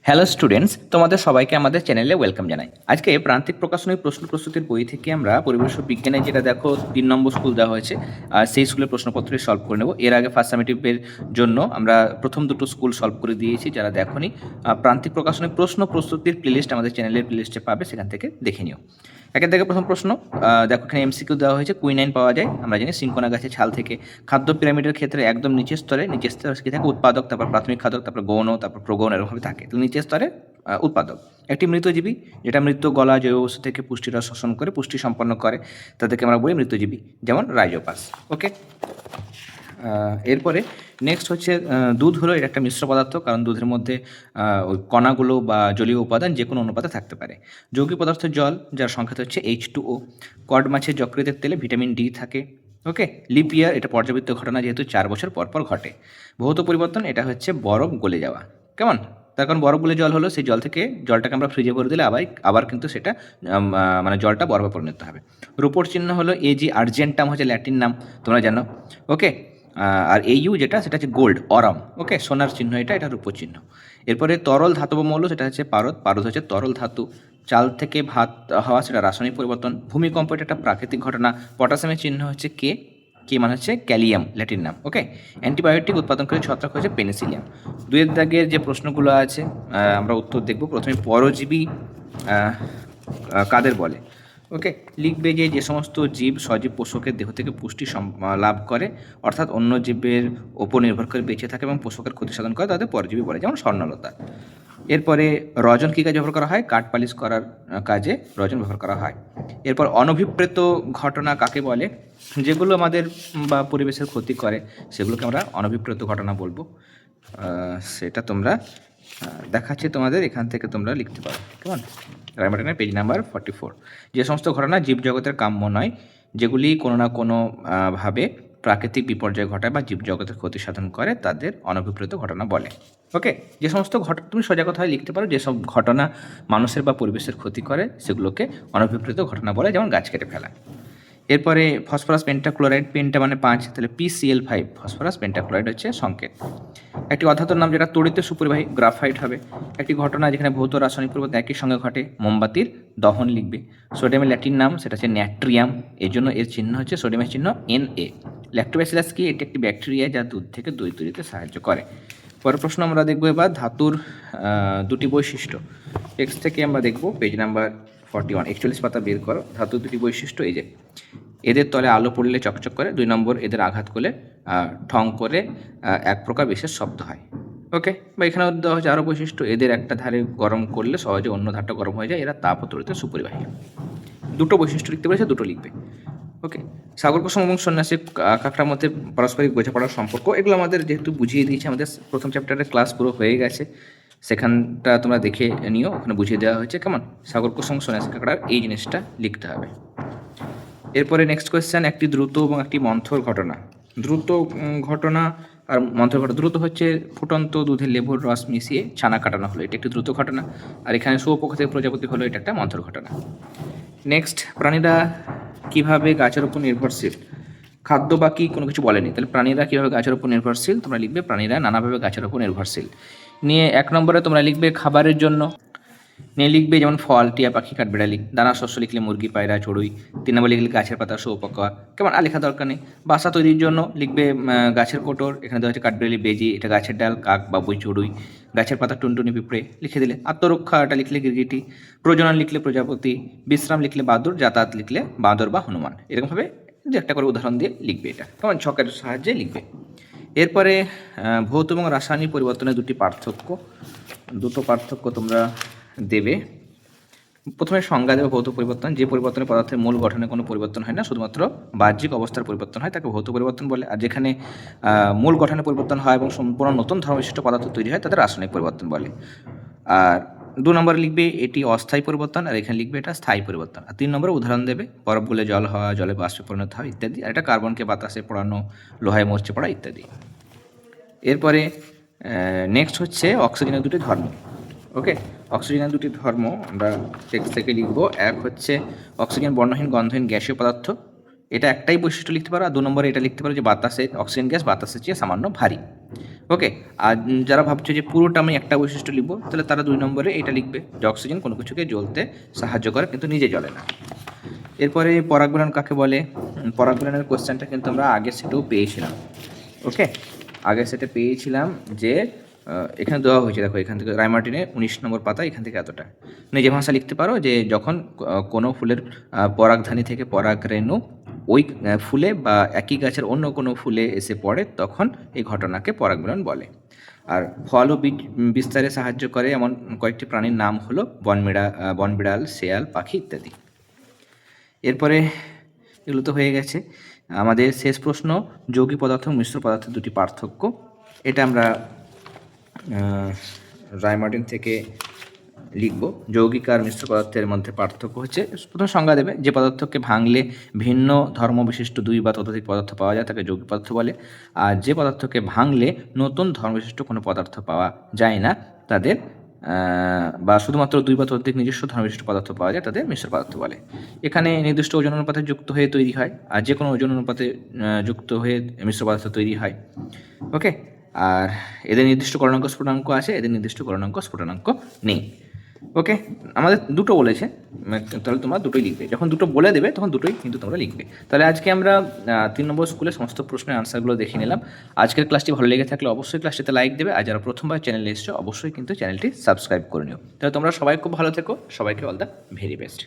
Hello students, তোমাদের সবাইকে আমাদের চ্যানেলে ওয়েলকাম জানাই। আজকে প্রান্তিক প্রকাশনী প্রশ্ন প্রস্তুতির বই থেকে আমরা পরিবেশ ও বিজ্ঞানে যেটা দেখো 3 নম্বর স্কুল দেওয়া হয়েছে, আর সেই স্কুলের প্রশ্নপত্রই সলভ করে নেব। এর আগে ফার্স্ট সামেটিভের জন্য আমরা প্রথম দুটো স্কুল সলভ করে দিয়েছি। যারা দেখোনি, প্রান্তিক প্রকাশনের প্রশ্ন প্রস্তুতির প্লেলিস্ট আমাদের চ্যানেলের প্লেলিস্টে পাবে, সেখান থেকে দেখে নিও। একের থেকে প্রথম প্রশ্ন, দেখো এখানে এমসিকিউ দেওয়া হয়েছে। কুইনাইন পাওয়া যায় আমরা জানি সিনকোনা গাছের ছাল থেকে। খাদ্য পিরামিডের ক্ষেত্রে একদম নিচের স্তরে কী থাকে? উৎপাদক, তারপর প্রাথমিক খাদক, তারপর গৌণ, তারপর প্রগৌণ, এরকমভাবে থাকে। তো নিচের স্তরে উৎপাদক। একটি মৃতজীবী যেটা মৃত গলা জৈব বস্তু থেকে পুষ্টিরস শোষণ করে পুষ্টি সম্পন্ন করে, তাদেরকে আমরা বলি মৃতজীবী, যেমন রাইজোপাস। ওকে, এরপরে নেক্সট হচ্ছে দুধ হলো এটা একটা মিশ্র পদার্থ, কারণ দুধের মধ্যে ওই কণাগুলো বা জলীয় উপাদান যে কোনো অনুপাতে থাকতে পারে। যৌগিক পদার্থ জল, যার সংখ্যা হচ্ছে H2O। কড মাছের যকৃতের তেলে ভিটামিন ডি থাকে। ওকে, লিপ ইয়ার এটা পর্যাবৃত্ত ঘটনা, যেহেতু 4 বছর পর পর ঘটে। ভৌত পরিবর্তন এটা হচ্ছে বরফ গলে যাওয়া। কেমন? তার কারণ বরফ গলে জল হলো, সেই জল থেকে জলটাকে আমরা ফ্রিজে ভরে দিলে আবার কিন্তু সেটা মানে জলটা বরফে পরিণত হবে। রূপোর চিহ্ন হলো AG, আর্জেন্টাম হচ্ছে ল্যাটিন নাম, তোমরা জানো। ওকে, আর AU যেটা সেটা হচ্ছে গোল্ড, অরাম। ওকে, সোনার চিহ্ন এটা রূপোর চিহ্ন। এরপরে তরল ধাতব মৌল সেটা হচ্ছে পারদ হচ্ছে তরল ধাতু। চাল থেকে ভাত হওয়া সেটা রাসায়নিক পরিবর্তন। ভূমিকম্প এটা একটা প্রাকৃতিক ঘটনা। পটাশিয়ামের চিহ্ন হচ্ছে কে মানে হচ্ছে ক্যালিয়াম, ল্যাটিন নাম। ওকে, অ্যান্টিবায়োটিক উৎপাদনকারী ছত্রাক হচ্ছে পেনিসিলিয়াম। দুয়ের দাগের যে প্রশ্নগুলো আছে আমরা উত্তর দেখব। প্রথমে পরজীবী কাদের বলে? ওকে, লিখবে যে সমস্ত জীব সজীব পোষকের দেহ থেকে পুষ্টি লাভ করে, অর্থাৎ অন্য জীবের ওপর নির্ভর করে বেঁচে থাকে এবং পোষকের ক্ষতি সাধন করে, তাদের পরজীবী বলে, যেমন স্বর্ণলতা। এরপরে রজন কী কাজে ব্যবহার করা হয়? কাঠ পালিশ করার কাজে রজন ব্যবহার করা হয়। এরপর অনভিপ্রেত ঘটনা কাকে বলে? যেগুলো আমাদের বা পরিবেশের ক্ষতি করে সেগুলোকে আমরা অনভিপ্রেত ঘটনা বলবো। সেটা তোমরা দেখাচ্ছি তোমাদের, এখান থেকে তোমরা লিখতে পারো। কেমন? রাইমার্টিনের পেজ নাম্বার 44। যে সমস্ত ঘটনা জীবজগতের কাম্য নয়, যেগুলি কোনো না কোনো ভাবে প্রাকৃতিক বিপর্যয় ঘটায় বা জীবজগতের ক্ষতি সাধন করে, তাদের অনভিপ্রেত ঘটনা বলে। ওকে, যে সমস্ত ঘটনা তুমি সোজা কথায় লিখতে পারো, যেসব ঘটনা মানুষের বা পরিবেশের ক্ষতি করে সেগুলোকে অনভিপ্রেত ঘটনা বলে, যেমন গাছ কেটে ফেলা। এরপরে ফসফরাস পেন্টাক্লোরাইড, পেন্টা মানে 5, তাহলে PCl5, ফসফরাস পেন্টাক্লোরাইড হচ্ছে সংকেত। একটি অধাতুর নাম যেটা তড়িৎ সুপরিবাহী, গ্রাফাইট হবে। একটি ঘটনা যেখানে ভৌত রাসায়নিক পরিবর্তন একই সঙ্গে ঘটে, মোমবাতির দহন লিখবে। সোডিয়ামের ল্যাটিন নাম সেটা হচ্ছে ন্যাট্রিয়াম, এর জন্য এর চিহ্ন হচ্ছে সোডিয়ামের চিহ্ন Na। ল্যাক্টোব্যাসিলাস কি? এটি একটি ব্যাকটেরিয়া যা দুধ থেকে দই তৈরিতে সাহায্য করে। পরের প্রশ্ন আমরা দেখবো এবার ধাতুর দুটি বৈশিষ্ট্য। টেক্সট থেকে আমরা দেখব পেজ নাম্বার 41, 41 পাতা বের করো। ধাতুর দুটি বৈশিষ্ট্য, এই যে এদের তলে আলো পড়লে চকচক করে, 2 নম্বর এদের আঘাত করলে ঠং করে এক প্রকার বিশেষ শব্দ হয়। ওকে, বা এখানে দেওয়া হচ্ছে আরও বৈশিষ্ট্য, এদের একটা ধারে গরম করলে সহজে অন্য ধারটা গরম হয়ে যায়, এরা তাপ ও তড়িতে সুপরিবাহী। দুটো বৈশিষ্ট্য লিখতে পেরেছে, দুটো লিখবে। ওকে, সাগর কুসুম এবং সন্ন্যাসী কাকটার মধ্যে পারস্পরিক বোঝাপড়ার সম্পর্ক, এগুলো আমাদের যেহেতু বুঝিয়ে দিয়েছে, আমাদের প্রথম চ্যাপ্টারের ক্লাস পুরো হয়ে গেছে, সেখানটা তোমরা দেখে নিও, ওখানে বুঝিয়ে দেওয়া হয়েছে। কেমন? সাগর কুসুম সন্ন্যাসী কাকড়ার এই জিনিসটা লিখতে হবে। এরপরে নেক্সট কোয়েশ্চেন, একটি দ্রুত এবং একটি মন্থর ঘটনা। দ্রুত ঘটনা আর মন্থর ঘটনা। দ্রুত হচ্ছে ফুটন্ত দুধে লেবুর রস মিশিয়ে ছানা কাটানো হলো, এটা একটি দ্রুত ঘটনা। আর এখানে শুয়োপোকা থেকে প্রজাপতি হলো, এটা একটা মন্থর ঘটনা। নেক্সট, প্রাণীরা কিভাবে গাছের উপর নির্ভরশীল? খাদ্য বা কি কোনো কিছু বলেনি, তাহলে প্রাণীরা কীভাবে গাছের উপর নির্ভরশীল তোমরা লিখবে প্রাণীরা নানাভাবে গাছের উপর নির্ভরশীল। নিয়ে 1 নম্বরে তোমরা লিখবে খাবারের জন্য, নিয়ে লিখবে যেমন ফল, টিয়া পাখি, কাঠবিড়ালি। দানা শস্য লিখলে মুরগি, পায়রা, চড়ুই। 3 নম্বর লিখলে গাছের পাতা, শুয়োপোকা। কেমন? আর লেখা দরকার নেই। বাসা তৈরির জন্য লিখবে গাছের কোটর, এখানে দেওয়া হচ্ছে কাঠবিড়ালি, বেজি, এটা গাছের ডাল, কাক, বাবুই, চড়ুই। গাছের পাতা, টুনটুনি, পিঁপড়ে লিখে দিলে। আত্মরক্ষা এটা লিখলে গিরগিটি। প্রজনন লিখলে প্রজাপতি। বিশ্রাম লিখলে বাদুড়। যাতায়াত লিখলে বাঁদর বা হনুমান। এরকমভাবে যে একটা করে উদাহরণ দিয়ে লিখবে, এটা কেমন? ছকের সাহায্যে লিখবে। এরপরে ভৌত এবং রাসায়নিক পরিবর্তনের দুটো পার্থক্য তোমরা দেবে। প্রথমে সংজ্ঞা দেবে ভৌত পরিবর্তন, যে পরিবর্তনে পদার্থের মূল গঠনে কোনো পরিবর্তন হয় না, শুধুমাত্র বাহ্যিক অবস্থার পরিবর্তন হয়, তাকে ভৌত পরিবর্তন বলে। আর যেখানে মূল গঠনে পরিবর্তন হয় এবং সম্পূর্ণ নতুন ধর্মবিশিষ্ট পদার্থ তৈরি হয়, তাদের রাসায়নিক পরিবর্তন বলে। আর 2 নম্বরে লিখবে এটি অস্থায়ী পরিবর্তন, আর এখানে লিখবে এটা স্থায়ী পরিবর্তন। আর 3 নম্বরে উদাহরণ দেবে, বরফ গলে জল হওয়া, জলে বাষ্পে পরিণত হওয়া ইত্যাদি। আর এটা কার্বনকে বাতাসে পোড়ানো, লোহায় মরচে পড়া ইত্যাদি। এরপরে নেক্সট হচ্ছে অক্সিজেনের দুটি ধর্ম। ওকে, অক্সিজেনের দুটি ধর্ম আমরা টেক্সট থেকে লিখব। এক হচ্ছে অক্সিজেন বর্ণহীন গন্ধহীন গ্যাসীয় পদার্থ, এটা একটাই বৈশিষ্ট্য লিখতে পারো, আর 2 নম্বরে এটা লিখতে পারো যে অক্সিজেন গ্যাস বাতাসের চেয়ে সামান্য ভারী। ওকে, আর যারা ভাবছো যে পুরোটা আমি একটা বৈশিষ্ট্য লিখবো, তাহলে তারা 2 নম্বরে এটা লিখবে যে অক্সিজেন কোনো কিছুকে জ্বলতে সাহায্য করে কিন্তু নিজে জ্বলে না। এরপরে পরাগবেলন কাকে বলে? পরাগবেলনের কোশ্চেনটা কিন্তু আমরা আগের সেটেও পেয়েছিলাম। ওকে, আগের সেটে পেয়েছিলাম যে এখানে দেওয়া হয়েছে, দেখো এখান থেকে রায়মার্টিনে 19 নম্বর পাতা, এখান থেকে এতটা নিজে ভাষা লিখতে পারো যে যখন কোনো ফুলের পরাগধানী থেকে পরাগরেণু ওই ফুলে বা একই গাছের অন্য কোনো ফুলে এসে পড়ে, তখন এই ঘটনাকে পরাগবেলন বলে। আর ফল ও বীজ বিস্তারে সাহায্য করে এমন কয়েকটি প্রাণীর নাম হলো বনবিড়াল, শেয়াল পাখি ইত্যাদি। এরপরে এগুলো তো হয়ে গেছে। আমাদের শেষ প্রশ্ন, যৌগিক পদার্থ ও মিশ্র পদার্থের দুটি পার্থক্য। এটা আমরা রায়মার্টিন থেকে লিখব। যৌগিক আর মিশ্র পদার্থের মধ্যে পার্থক্য হচ্ছে, প্রথম সংজ্ঞা দেবে, যে পদার্থকে ভাঙলে ভিন্ন ধর্ম বিশিষ্ট 2 বা ততোধিক পদার্থ পাওয়া যায় তাকে যৌগিক পদার্থ বলে। আর যে পদার্থকে ভাঙলে নতুন ধর্ম বিশিষ্ট কোনো পদার্থ পাওয়া যায় না তাদের বা শুধুমাত্র 2 বা ততোধিক নিজস্ব ধর্মবিশিষ্ট পদার্থ পাওয়া যায় তাদের মিশ্র পদার্থ বলে। এখানে নির্দিষ্ট ওজন অনুপাতে যুক্ত হয়ে তৈরি হয়, আর যে কোনো ওজন অনুপাতে যুক্ত হয়ে মিশ্র পদার্থ তৈরি হয়। ওকে, আর এদের নির্দিষ্ট গলনাঙ্ক স্ফুটনাঙ্ক আছে, এদের নির্দিষ্ট গলনাঙ্ক স্ফুটনাঙ্ক নেই। ওকে, আমাদের দুটো বলেছে, তাহলে তোমরা দুটোই লিখবে। যখন দুটো বলে দেবে তখন দুটোই কিন্তু তোমরা লিখবে। তাহলে আজকে আমরা 3 নম্বর স্কুলের সমস্ত প্রশ্নের আনসারগুলো দেখে নিলাম। আজকের ক্লাসটি ভালো লেগে থাকলে অবশ্যই ক্লাসটিতে লাইক দেবে, আর যারা প্রথমবার চ্যানেলে এসছো অবশ্যই কিন্তু চ্যানেলটি সাবস্ক্রাইব করে নিও। তাহলে তোমরা সবাই খুব ভালো থেকো, সবাইকে অল দ্য ভেরি বেস্ট।